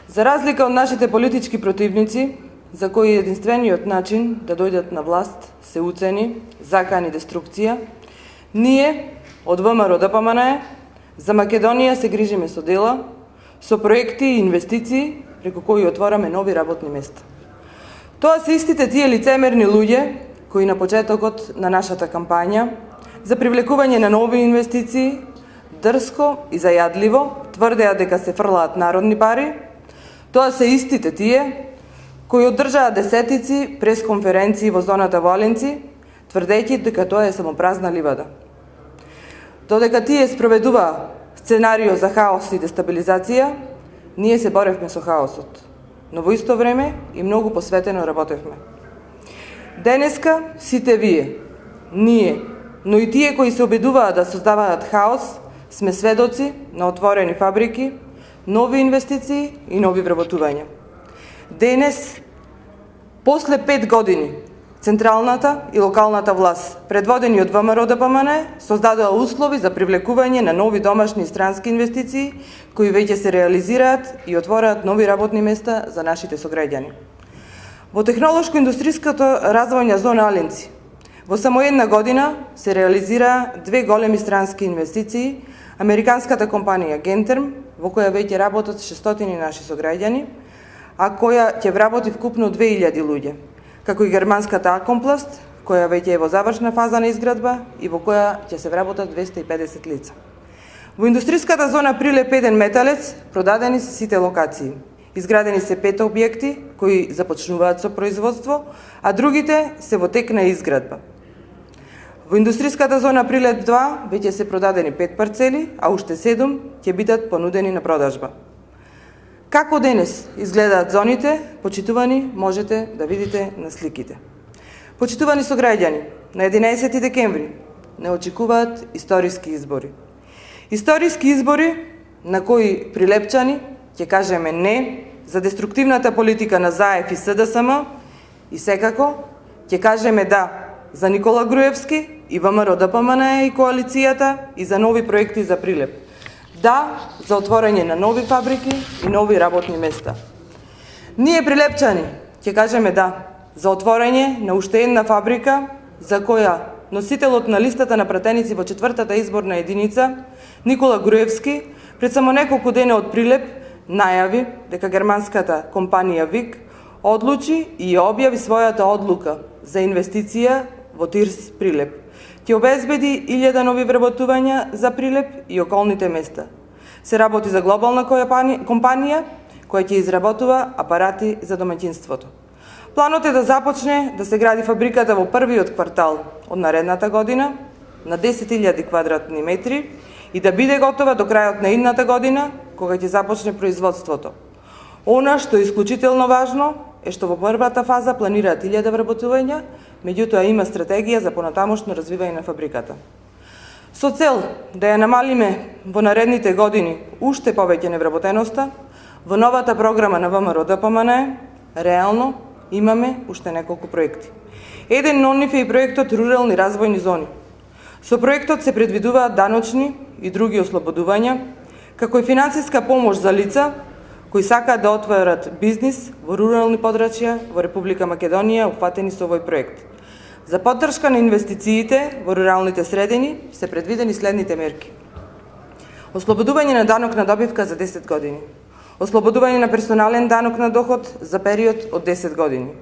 За разлика од нашите политички противници, за кои единствениот начин да дојдат на власт се уцени, закан и деструкција, ние од ВМРО ДПМНЕ за Македонија се грижиме со дела, со проекти и инвестиции преку кои отвараме нови работни места. Тоа се истите тие лицемерни луѓе кои на почетокот на нашата кампања за привлекување на нови инвестиции дрско и зајадливо тврдеа дека се фрлаат народни пари. Тоа се истите тие кои одржаа десетици пресконференции во зоната во Аленци, тврдејќи дека тоа е само празна ливада. Додека тие спроведуваа сценарио за хаос и дестабилизација, ние се боревме со хаосот, но во исто време и многу посветено работевме. Денеска сите вие, ние, но и тие кои се обидуваат да создаваат хаос, сме сведоци на отворени фабрики, нови инвестиции и нови вработувања. Денес, после 5 години, централната и локалната власт, предводени од ВМРО ДПМНЕ, создадоа услови за привлекување на нови домашни и странски инвестиции, кои веќе се реализираат и отвораат нови работни места за нашите сограѓани. Во технолошко-индустријската развојна зона Аленци, во само една година се реализира 2 големи странски инвестиции, американската компанија Genterm, во која веќе работат 600 наши сограѓани, а која ќе вработи вкупно 2000 луѓе, како и германската Акомпласт, која веќе е во завршна фаза на изградба и во која ќе се вработат 250 лица. Во индустријската зона Прилеп 1 Металец продадени се сите локации. Изградени се 5 објекти кои започнуваат со производство, а другите се во тек на изградба. Во индустријската зона Прилеп 2 веќе се продадени 5 парцели, а уште 7 ќе бидат понудени на продажба. Како денес изгледаат зоните, почитувани, можете да видите на сликите. Почитувани сограѓани, на 11 декември не очекуваат историски избори. Историски избори на кои прилепчани ќе кажеме не за деструктивната политика на ЗАЕФ и СДСМ и секако ќе кажеме да за Никола Груевски и ВМРО ДПМНЕ и коалицијата и за нови проекти за Прилеп. Да за отворање на нови фабрики и нови работни места. Ние прилепчани ќе кажеме да за отворање на уште една фабрика за која носителот на листата на пратеници во 4-та изборна единица Никола Груевски пред само неколку дена од Прилеп најави дека германската компанија ВИК одлучи и ја објави својата одлука за инвестиција во ТИРС Прилеп. Ќе обезбеди 1000 нови вработувања за Прилеп и околните места. Се работи за глобална компанија која ќе изработува апарати за домаќинството. Планот е да започне да се гради фабриката во првиот квартал од наредната година на 10.000 квадратни метри и да биде готова до крајот на идната година, кога ќе започне производството. Она што е исклучително важно е што во првата фаза планираат 1000 вработувања, меѓутоа има стратегија за понатамошно развивање на фабриката. Со цел да ја намалиме во наредните години уште повеќе невработеноста, во новата програма на ВМРО ДПМНЕ реално имаме уште неколку проекти. Еден од нив е и проектот Рурални развојни зони. Со проектот се предвидуваат даночни и други ослободувања, како и финансиска помош за лица кои сакаат да отворат бизнис во рурални подрачја во Република Македонија опфатени со овој проект. За поддршка на инвестициите во руралните средини се предвидени следните мерки. Ослободување на данок на добивка за 10 години. Ослободување на персонален данок на доход за период од 10 години.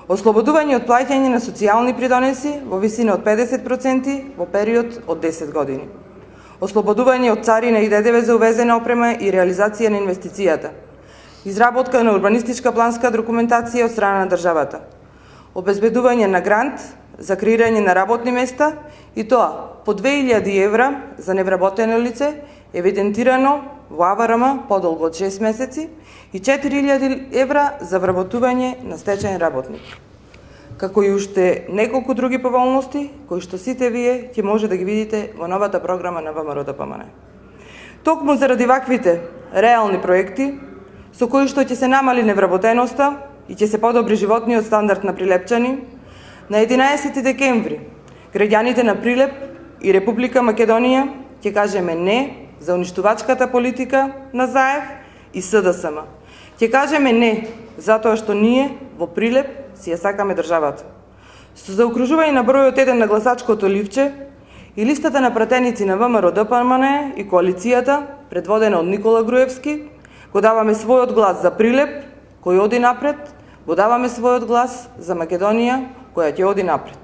Ослободување од плаќање на социјални придонеси во висина од 50% во период од 10 години. Ослободување од царина и ДДВ за увезена опрема и реализација на инвестицијата. Изработка на урбанистичка планска документација од страна на државата. Обезбедување на грант за креирање на работни места и тоа по 2000 евра за невработено лице евидентирано во АВРМ подолго од 6 месеци и 4000 евра за вработување на стечаен работник. Како и уште неколку други поволности, кои што сите вие ќе може да ги видите во новата програма на ВМРО ДПМНЕ. Токму заради ваквите реални проекти, со кои што ќе се намали невработеноста и ќе се подобри животниот стандард на прилепчани, на 11 декември граѓаните на Прилеп и Република Македонија ќе кажеме не за уништувачката политика на ЗАЕФ и СДСМ. Ќе кажеме не, затоа што ние во Прилеп си ја сакаме државата. Со заокружување на бројот 1 на гласачкото ливче и листата на пратеници на ВМРО ДПМНЕ и коалицијата, предводена од Никола Груевски, го даваме својот глас за Прилеп, кој оди напред, го даваме својот глас за Македонија, која ќе оди напред.